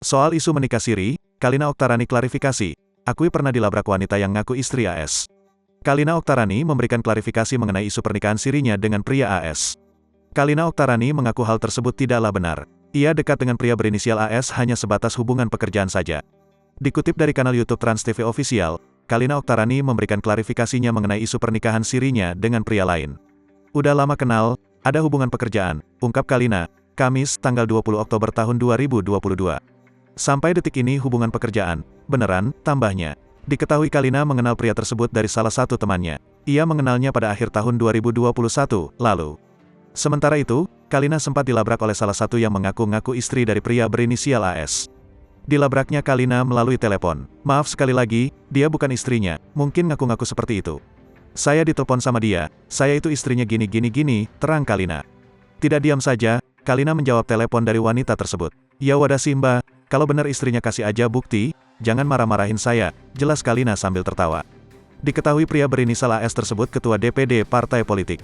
Soal isu menikah siri, Kalina Oktarani klarifikasi, akui pernah dilabrak wanita yang ngaku istri AS. Kalina Oktarani memberikan klarifikasi mengenai isu pernikahan sirinya dengan pria AS. Kalina Oktarani mengaku hal tersebut tidaklah benar. Ia dekat dengan pria berinisial AS hanya sebatas hubungan pekerjaan saja. Dikutip dari kanal YouTube Trans TV Official, Kalina Oktarani memberikan klarifikasinya mengenai isu pernikahan sirinya dengan pria lain. Udah lama kenal, ada hubungan pekerjaan, ungkap Kalina, Kamis, tanggal 20 Oktober tahun 2022. Sampai detik ini hubungan pekerjaan, beneran, tambahnya. Diketahui Kalina mengenal pria tersebut dari salah satu temannya. Ia mengenalnya pada akhir tahun 2021 lalu. Sementara itu, Kalina sempat dilabrak oleh salah satu yang mengaku-ngaku istri dari pria berinisial AS. Dilabraknya Kalina melalui telepon. Maaf sekali lagi, dia bukan istrinya, mungkin ngaku-ngaku seperti itu. Saya ditelepon sama dia, saya itu istrinya gini, terang Kalina. Tidak diam saja, Kalina menjawab telepon dari wanita tersebut. Ya wadah sih mbak, kalau benar istrinya kasih aja bukti, jangan marah-marahin saya, jelas Kalina sambil tertawa. Diketahui pria berinisial AS tersebut ketua DPD partai politik.